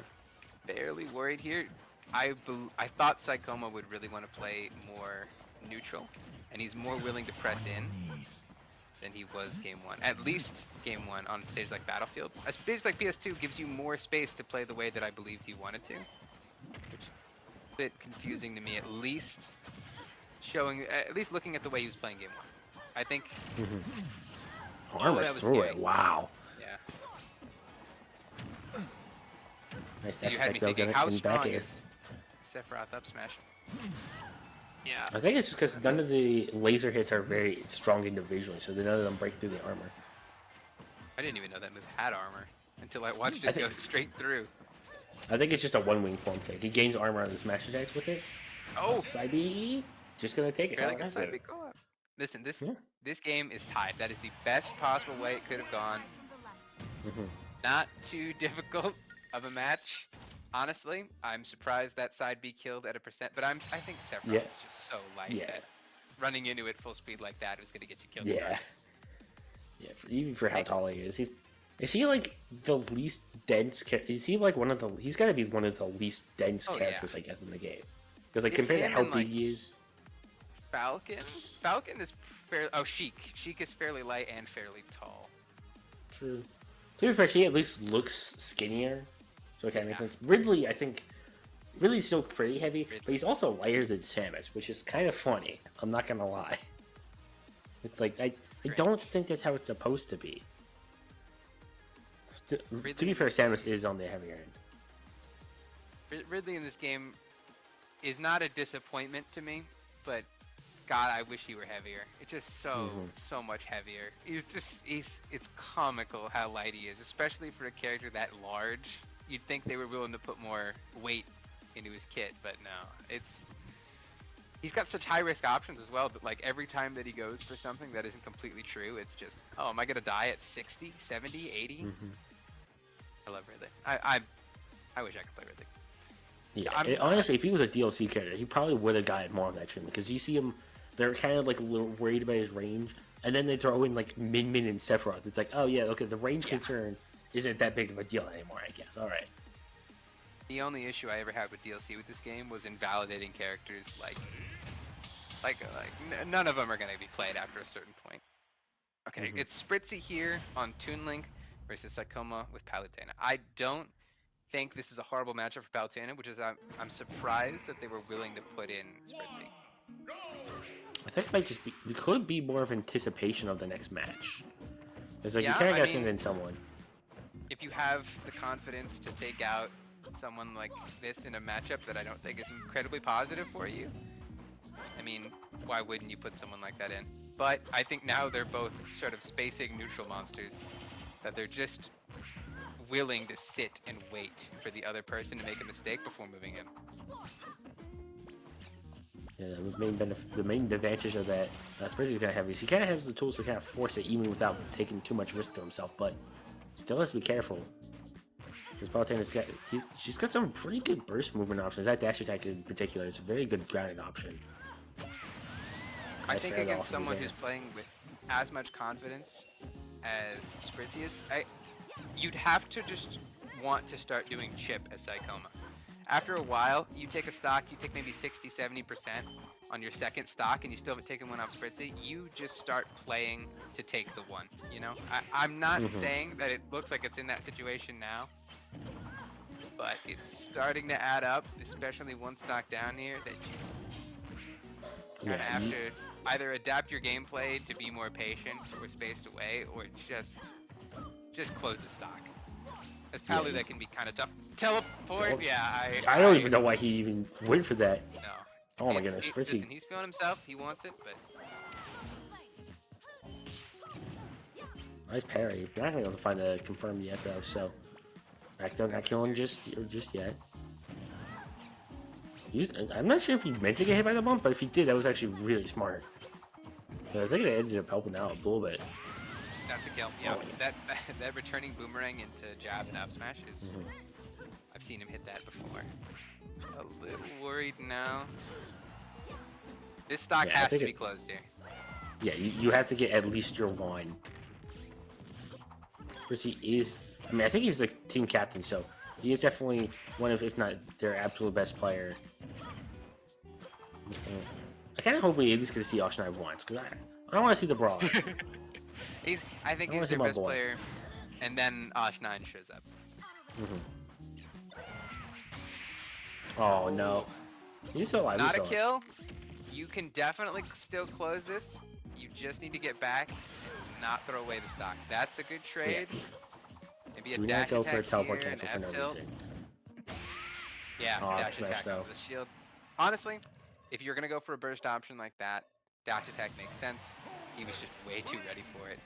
fairly worried here. I thought Psychoma would really want to play more neutral, and he's more willing to press in than he was game 1. At least game 1 on a stage like Battlefield. A stage like PS2 gives you more space to play the way that I believed he wanted to, which is a bit confusing to me. At least looking at the way he was playing game 1. I think. Armor's that was through scary. it. Wow. Yeah. Nice dash You had me attack though. thinking, Getting how back strong here. is Sephiroth up smash? Yeah. I think it's just because none of the laser hits are very strong individually, so none of them break through the armor. I didn't even know that move had armor until I watched it go straight through. I think it's just a one-wing form thing. He gains armor on the smash attacks with it. Oh, Ssbu, just gonna take it. fairly Oh, good that's side it. big co-op. Listen, Yeah. this game is tied. That is the best possible way it could have gone. Mhm. Not too difficult of a match. Honestly, I'm surprised that side B killed at a percent, but I think Sephiroth Yeah. is just so light Yeah. that running into it full speed like that is going to get you killed. Yeah. regardless. Yeah, even for how tall he is. Is he like the least dense? Is he like one of the? He's got to be one of the least dense Oh, yeah. characters, I guess, in the game. Because like It's compared to him how and, big like, he is. Falcon is fairly. Oh, Sheik is fairly light and fairly tall. True. To be fair, she at least looks skinnier, so it kind of makes sense. Ridley, I think, Ridley's still pretty heavy, but he's also lighter than Samus, which is kind of funny. I'm not gonna lie. It's like I don't think that's how it's supposed to be. To be fair, Samus is on the heavier end. Ridley in this game is not a disappointment to me, but God, I wish he were heavier. It's just so much heavier. It's comical how light he is, especially for a character that large. You'd think they were willing to put more weight into his kit, but no. He's got such high risk options as well, but like every time that he goes for something that isn't completely true, it's just, oh, am I gonna die at 60, 70, 80? I love Ridley. I wish I could play Ridley. Yeah, honestly, if he was a DLC character, he probably would have gotten more of that treatment. Because you see him, they're kind of like a little worried about his range, and then they throw in like Min Min and Sephiroth. It's like, oh yeah, okay, the range concern isn't that big of a deal anymore, I guess. All right. The only issue I ever had with DLC with this game was invalidating characters like none of them are gonna be played after a certain point. Okay, it's Spritzy here on Toon Link versus Psychoma with Palutena. I don't think this is a horrible matchup for Palutena, which is I'm surprised that they were willing to put in Spritzy. I think it might just be, it could be more of anticipation of the next match. It's like Yeah, you kind of I got mean- something in someone. If you have the confidence to take out someone like this in a matchup that I don't think is incredibly positive for you, I mean, why wouldn't you put someone like that in? But I think now they're both sort of spacing neutral monsters, that they're just willing to sit and wait for the other person to make a mistake before moving in. Yeah, the main advantage of that Spritzy's gonna have is he kind of has the tools to kind of force it even without taking too much risk to himself, but still has to be careful. Because Palutena's she's got some pretty good burst movement options. That dash attack in particular is a very good grounding option. I Nice think fair against off someone his who's playing with as much confidence as Spritzy is, you'd have to just want to start doing chip as Psychoma. After a while, you take a stock, you take maybe 60-70% on your second stock, and you still haven't taken one off Spritzy, you just start playing to take the one, you know? I'm not saying that it looks like it's in that situation now, but it's starting to add up, especially one stock down here, that you kind of have to either adapt your gameplay to be more patient or spaced away, or just close the stock. As Palu, that can be kind of tough. Teleport, I don't even know why he even went for that. No. Oh my goodness, Spritzy. Listen, he's feeling himself. He wants it, but Nice parry. We're not gonna be able to find a confirm yet though, so back there not killing just yet. I'm not sure if he meant to get hit by the bump, but if he did, that was actually really smart. I think it ended up helping out a little bit. That's a kill. Yeah, that returning boomerang into jab and up smash is. I've seen him hit that before. A little worried now. This stock has to be closed here. Yeah, you have to get at least your one. Because he is, I mean, I think he's the team captain, so he is definitely one of, if not their absolute best player. I kind of hope we at least get to see Osh9 once, because I don't want to see the brawl. I think he's their best player, and then Osh9 shows up. Oh no. He's still alive. Not a kill. You can definitely still close this. You just need to get back and not throw away the stock. That's a good trade. Yeah. Maybe a Do dash not go attack for a teleport here, cancel an for no F-tilt. reason. Yeah, dash smash attack though. over the shield. Honestly, if you're gonna go for a burst option like that, dash attack makes sense. He was just way too ready for it.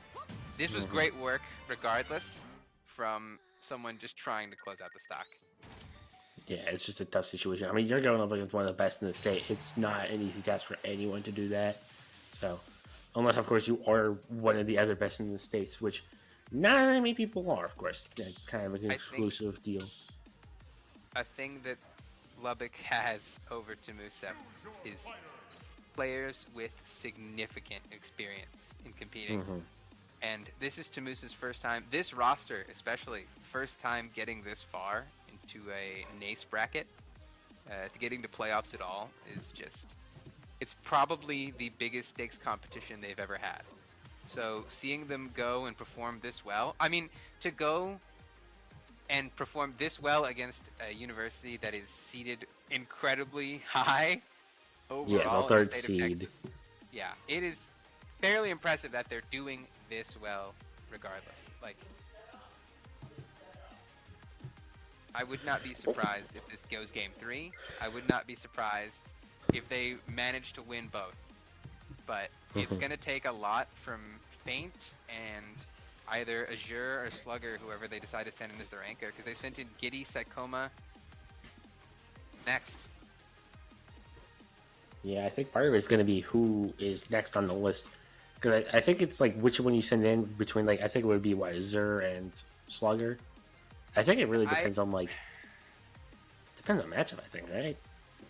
This was great work, regardless, from someone just trying to close out the stock. Yeah, it's just a tough situation. I mean, you're going up against one of the best in the state. It's not an easy task for anyone to do that. So, unless, of course, you are one of the other best in the states, which not very many people are, of course. It's kind of an exclusive deal. A thing that Lubbock has over Tamusa is players with significant experience in competing. And this is Tamusa's first time, this roster especially, first time getting this far into a Nace bracket. To getting to playoffs at all is just, it's probably the biggest stakes competition they've ever had. So seeing them go and perform this well, I mean, to go and perform this well against a university that is seeded incredibly high overall it's a in third the state of seed. Texas. Yeah, it is fairly impressive that they're doing this well regardless. Like, I would not be surprised if this goes game 3. I would not be surprised if they manage to win both. But it's going to take a lot from Feint and either Azure or Slugger, whoever they decide to send in as their anchor, because they sent in Giddy, Psychoma next. Yeah, I think part of it's going to be who is next on the list. Because I think it's like which one you send in between, like, I think it would be, what, Azure and Slugger? I think it really depends on, like, depends on matchup, I think, right?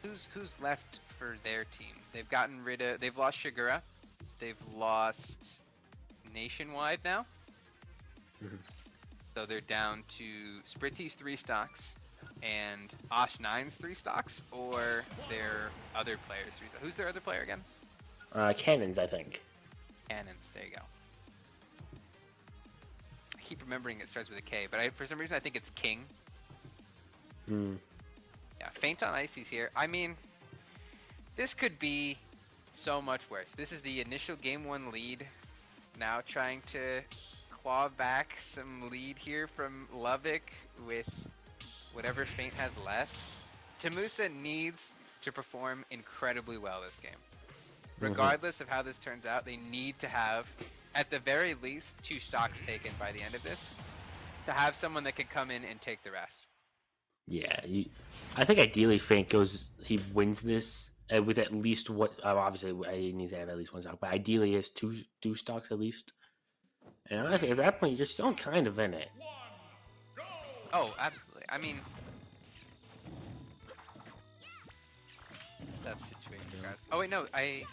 Who's left for their team? They've gotten rid of, they've lost Shigura. They've lost Nationwide now. So they're down to Spritzy's 3 stocks and Osh9's 3 stocks, or their other players' 3 stocks. Who's their other player again? Cannons, I think. Cannons, there you go. I keep remembering it starts with a K, but for some reason I think it's King. Yeah, Feint on Icy's here. I mean, this could be so much worse. This is the initial game 1 lead. Now trying to claw back some lead here from Lubbock with whatever Feint has left. Tamusa needs to perform incredibly well this game. Regardless of how this turns out, they need to have, at the very least, 2 stocks taken by the end of this, to have someone that can come in and take the rest. Yeah, I think ideally Feint he wins this with at least what, obviously he needs to have at least 1 stock, but ideally he has two stocks at least. And honestly, at that point, you're still kind of in it. Oh, absolutely. I mean, tough situation, guys. Oh wait, no, I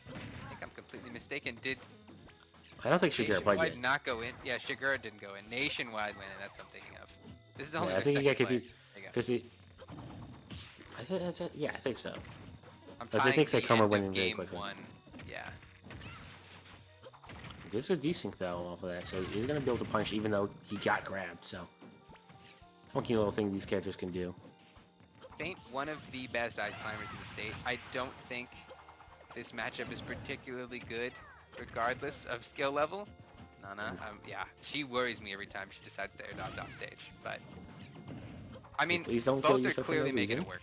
think I'm completely mistaken. Did I don't think Shigura played Nationwide it. not go in? Yeah, Shigura didn't go in. Nationwide went in. That's what I'm thinking of. This is only Yeah, I their think you second get play. confused There you go. because I think that's it. Yeah, I think so. I'm But I tying think the Psychoma end went of in very game quickly. 1. Yeah. This is a decent though off of that, so he's gonna be able to punish even though he got grabbed. So, funky little thing these characters can do. Feint, one of the best ice climbers in the state. I don't think this matchup is particularly good, regardless of skill level. Nana, yeah, she worries me every time she decides to air dodge off stage. But I mean, Please don't kill both are yourself for no clearly making reason. it work.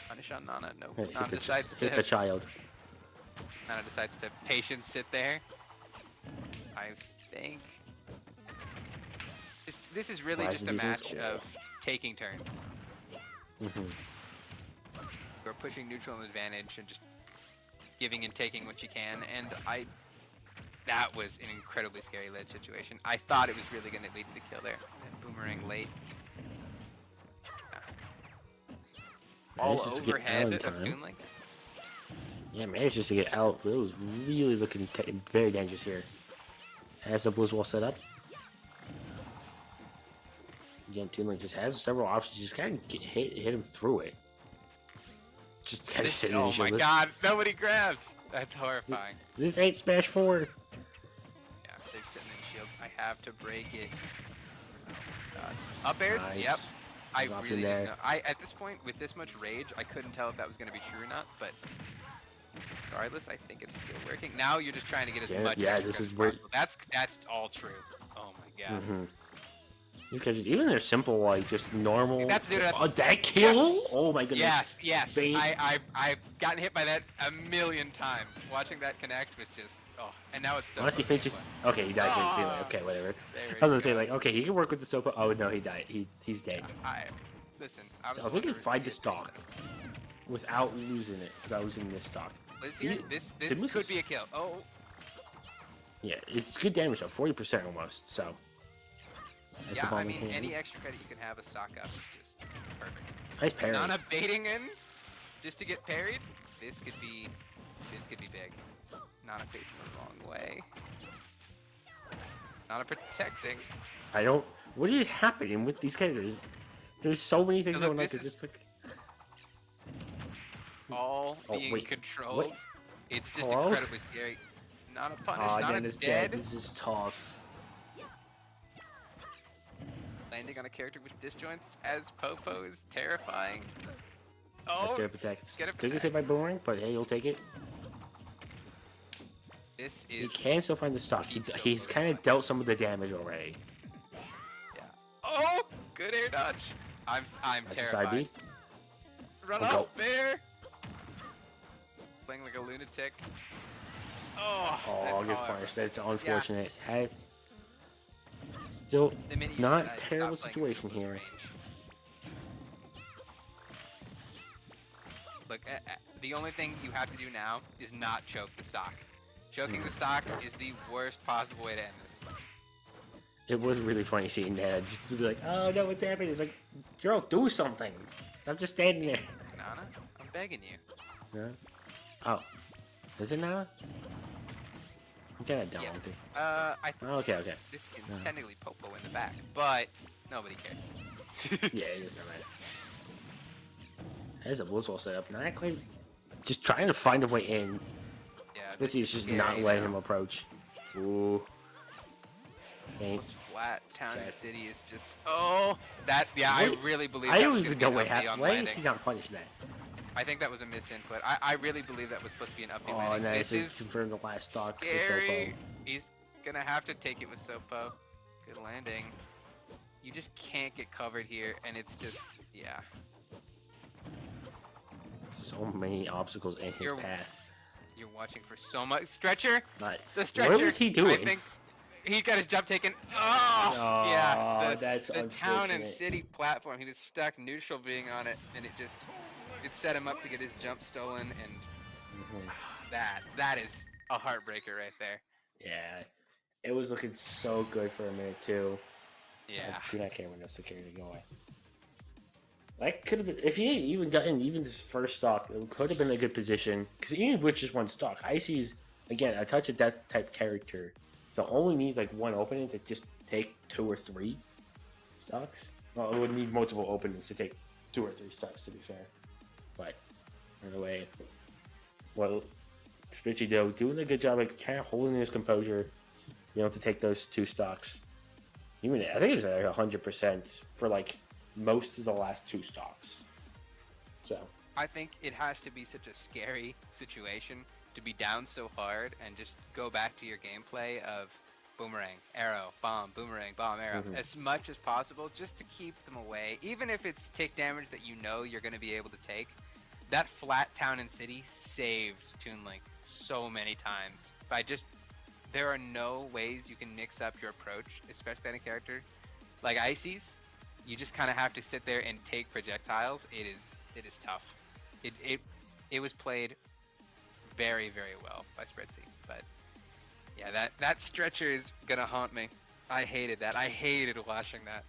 Punish on Nana. No, Hit Nana decides hit to the child. Nana decides to patience sit there. I think this is really just a match of taking turns. You're pushing neutral an advantage and just giving and taking what you can, and that was an incredibly scary ledge situation. I thought it was really going to lead to the kill there. And boomerang late. All overhead of Toon Link. Yeah, managed just to get out. It was really looking very dangerous here. Has the Blues wall set up. Again, Toon Link just has several options. Just kind of hit him through it. Just kind of sitting in Oh the my god, nobody grabbed! That's horrifying. This ain't Smash 4. Yeah, they're sitting in shields. I have to break it. Up airs? Nice. Yep. I Drop really in there. didn't know. At this point, with this much rage, I couldn't tell if that was going to be true or not, but regardless, I think it's still working. Now you're just trying to get as much this is as weird. possible. That's all true. Oh my god. These guys, even they're simple, like just normal. That's it. Oh, that kill! Yes! Oh my goodness. Yes. Bane. I've gotten hit by that a million times. Watching that connect was just and now it's so. Unless he finishes. Okay, he dies instantly. Okay, whatever. I was gonna say like, okay, he can work with the Sopa. Oh no, he died. He's dead. Listen. So if we can find the stock without losing it, without losing this stock. This could be a kill. Oh. Yeah, it's good damage though, 40% almost. So. Yeah, I mean, any extra credit you can have a stock up is just perfect. Nice parry. Nana baiting in just to get parried. This could be big. Nana facing the wrong way. Nana protecting. What is happening with these characters? There's so many things going on because it's like all being controlled. What? It's just incredibly scary. Nana punished. Nana dead. This is tough. Landing on a character with disjoints as Popo is terrifying. Let's get a protect. Could be saved by boomerang, but hey, you'll take it. He can still find the stock. He's kind of dealt some of the damage already. Yeah. Oh, good air dodge. I'm terrified. Run up, bear. Playing like a lunatic. Oh, gets punished. That's unfortunate. Yeah. Still not a terrible situation here. Look, the only thing you have to do now is not choke the stock. Choking the stock is the worst possible way to end this. It was really funny seeing that. Just to be like, oh no, what's happening? It's like, girl, do something. I'm just standing there. Nana, I'm begging you. Yeah. Oh. Is it Nana? I'm kind of dumb. Yes. Okay. This skin's technically Popo in the back, but nobody cares. Yeah, it doesn't matter. There's a Blizzwall set up. Not quite. Just trying to find a way in. Yeah. Especially it's just not letting him approach. Ooh. Faint. Flat town and city is just. Oh, that. Yeah, I really believe. I don't even know what happened. Why did he not punish that? I think that was a misinput. I really believe that was supposed to be an up landing. Nice. This is confirmed the last stock. Scary. He's gonna have to take it with Sopo. Good landing. You just can't get covered here, and it's just so many obstacles in his path. You're watching for so much stretcher. The stretcher. What was he doing? I think he got his jump taken. Oh, yeah. That's the town and city platform. He was stuck neutral being on it, and it set him up to get his jump stolen, and that is a heartbreaker right there. Yeah, it was looking so good for a minute too. Yeah. I do not care when no security go away. That could have been, if he had even done even this first stock, it could have been a good position. Because even with just one stock, Icy's, again, a touch of death type character. So only needs like one opening to just take 2 or 3 stocks. Well, it would need multiple openings to take 2 or 3 stocks, to be fair. But, anyway, well, Spitzy though, doing a good job, like kind of holding his composure, to take those 2 stocks. Even I think it was like 100% for like most of the last 2 stocks. So I think it has to be such a scary situation to be down so hard and just go back to your gameplay of boomerang, arrow, bomb, boomerang, bomb, arrow, as much as possible, just to keep them away. Even if it's tick damage that you're going to be able to take, that flat town and city saved Toon Link so many times. By just, there are no ways you can mix up your approach, especially on a character like Ices. You just kind of have to sit there and take projectiles. It is tough. It was played very, very well by Spritzy. But yeah, that stretcher is gonna haunt me. I hated that. I hated watching that.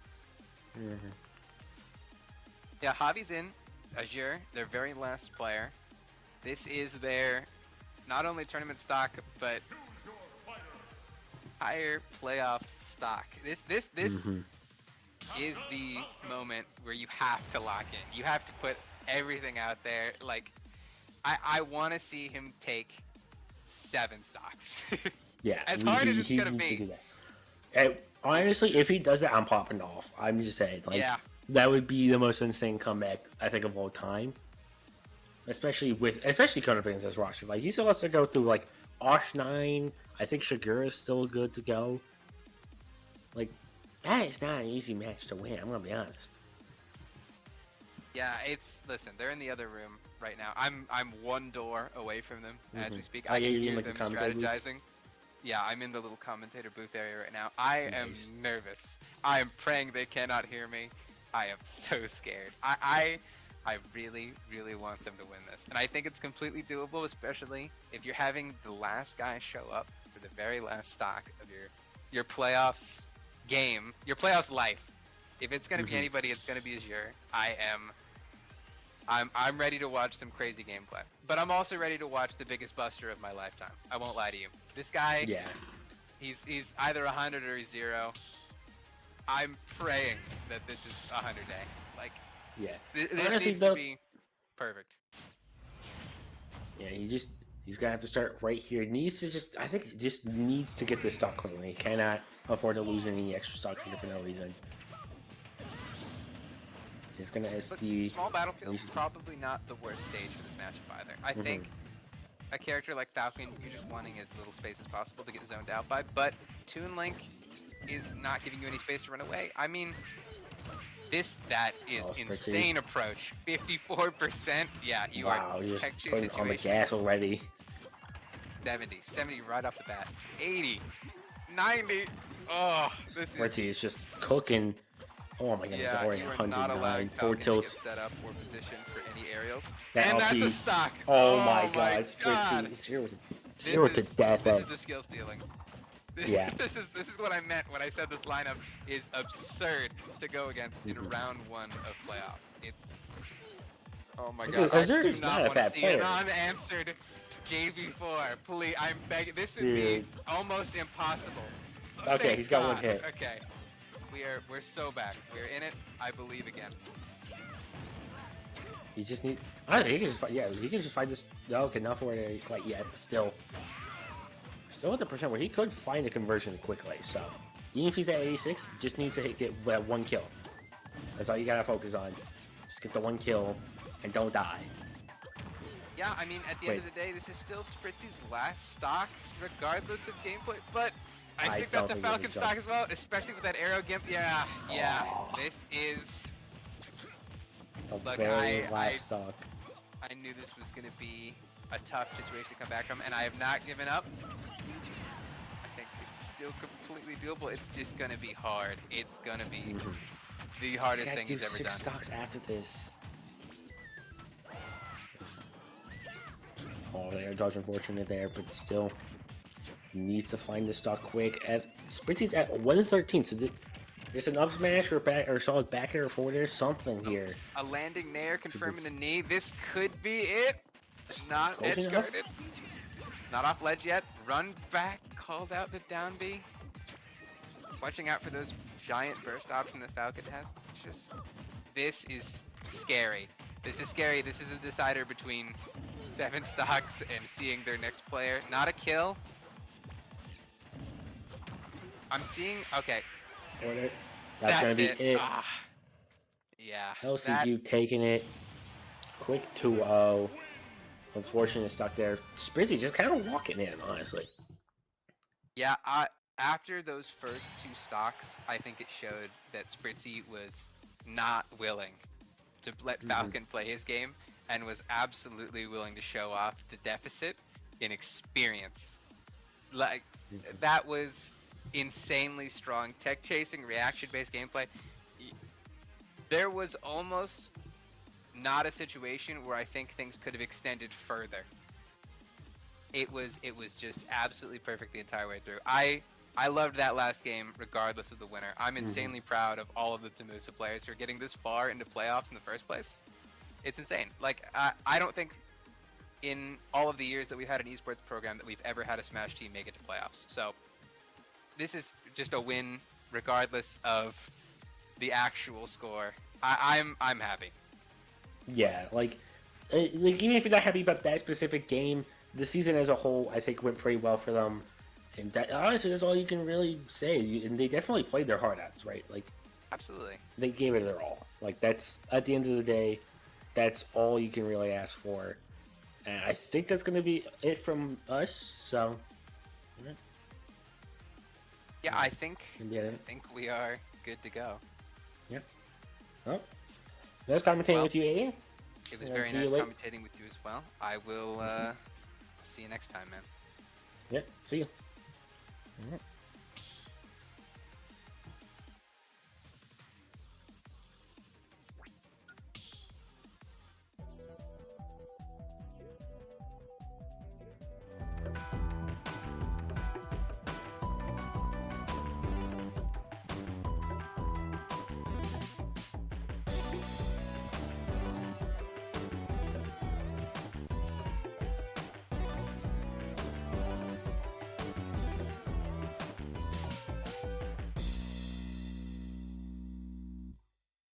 Mm-hmm. Yeah, Javi's in Azure, their very last player. This is their not only tournament stock, but higher playoff stock. This Mm-hmm. is the moment where you have to lock in. You have to put everything out there. Like, I want to see him take 7 stocks. Yeah, As hard as it's gonna needs to be. do that. And honestly, if he does that, I'm popping off. I'm just saying, like, Yeah. that would be the most insane comeback I think of all time. Especially coming up against this roster. Like, he still has to go through like Osh 9. I think Shigura is still good to go. Like, that is not an easy match to win. I'm gonna be honest. Yeah, listen, they're in the other room right now. I'm one door away from them as we speak. Oh, I yeah, can you're in, hear like, the them commentator booth? strategizing. Yeah, I'm in the little commentator booth area right now. I am Nice. nervous. I am praying they cannot hear me. I am so scared. I really, really want them to win this. And I think it's completely doable, especially if you're having the last guy show up for the very last stock of your playoffs game, your playoffs life. If it's gonna be anybody, it's gonna be Azure. I'm ready to watch some crazy gameplay. But I'm also ready to watch the biggest buster of my lifetime. I won't lie to you. This guy, Yeah. he's either 100 or he's 0. I'm praying that this is 100-day. Like, Yeah. this Honestly, needs though, to be perfect. yeah, he's gonna have to start right here. I think he just needs to get this stock clean. He cannot afford to lose any extra stocks here for no reason. He's gonna But SD. small battlefield's probably not the worst stage for this matchup either. I think a character like Falcon, you're just wanting as little space as possible to get zoned out by, but Toon Link is not giving you any space to run away. I mean, that is insane approach. 54%. Yeah, you Wow, are you're just tech chase putting on the situation. gas already. 70 right off the bat. 80, 90. Oh, this is. Varsity is just cooking. Oh my goodness, Yeah, already you are not allowing 109, 4 Falcon to tilts. get set up or position for any aerials. That And that's a LP. stock. Oh my god, God. Varsity, zero to death This is edge. the skill stealing. Yeah. This is what I meant when I said this lineup is absurd to go against in round 1 of playoffs. It's oh my god. Azure I do is not not a want to bad see player. an unanswered JV4. Please, I'm begging. This would be almost impossible. Okay, Thank he's got God. one hit. Okay. We're so back. We're in it. I believe again. He just need. I think he can just fight. Yeah, he can just fight this. No, okay, not for it quite yet. But still at the percent where he could find a conversion quickly. So even if he's at 86, just needs to get that 1 kill. That's all you gotta focus on. Just get the 1 kill and don't die. Yeah, I mean, at the end of the day, this is still Spritzy's last stock, regardless of gameplay. But I think that's a Falcon stock as well, especially with that arrow gimp. Yeah. This is. The Look, very last stock. I knew this was going to be a tough situation to come back from, and I have not given up. I think it's still completely doable. It's just going to be hard. It's going to be the hardest thing he's ever done. 6 stocks after this. Oh, they're dodge unfortunate there, but still needs to find the stock quick. Spritzy's at 113, so there's an up smash or solid back air or forward air, something here. A landing nair confirming the knee. This could be it. Not Close edge enough. guarded. Not off ledge yet. Run back. Called out the down B. Watching out for those giant burst options that Falcon has. This is scary. This is scary. This is a decider between 7 stocks and seeing their next player. Not a kill. I'm seeing. Okay. That's gonna be it. Ah. Yeah. Ssbu taking it. Quick 2-0. Unfortunate stuck there. Spritzy just kind of walking in, honestly. Yeah, after those first 2 stocks, I think it showed that Spritzy was not willing to let Falcon play his game. and was absolutely willing to show off the deficit in experience. Like, that was insanely strong tech chasing, reaction based gameplay. There was almost not a situation where I think things could have extended further. It was just absolutely perfect the entire way through. I loved that last game regardless of the winner. I'm insanely proud of all of the Tamusa players who are getting this far into playoffs in the first place. It's insane. Like, I don't think in all of the years that we've had an esports program that we've ever had a Smash team make it to playoffs. So this is just a win regardless of the actual score. I'm happy. Yeah, like even if you're not happy about that specific game, the season as a whole, I think, went pretty well for them. And that, honestly, that's all you can really say. And they definitely played their heart outs, right? Like, Absolutely. they gave it their all. Like, that's, at the end of the day, that's all you can really ask for. And I think that's going to be it from us. So, Yeah, I think yeah. we are good to go. Yep. Well, nice commentating Well, with you, Aiden. It was And very see you nice later. commentating with you as well. I will see you next time, man. Yep. See you. All right.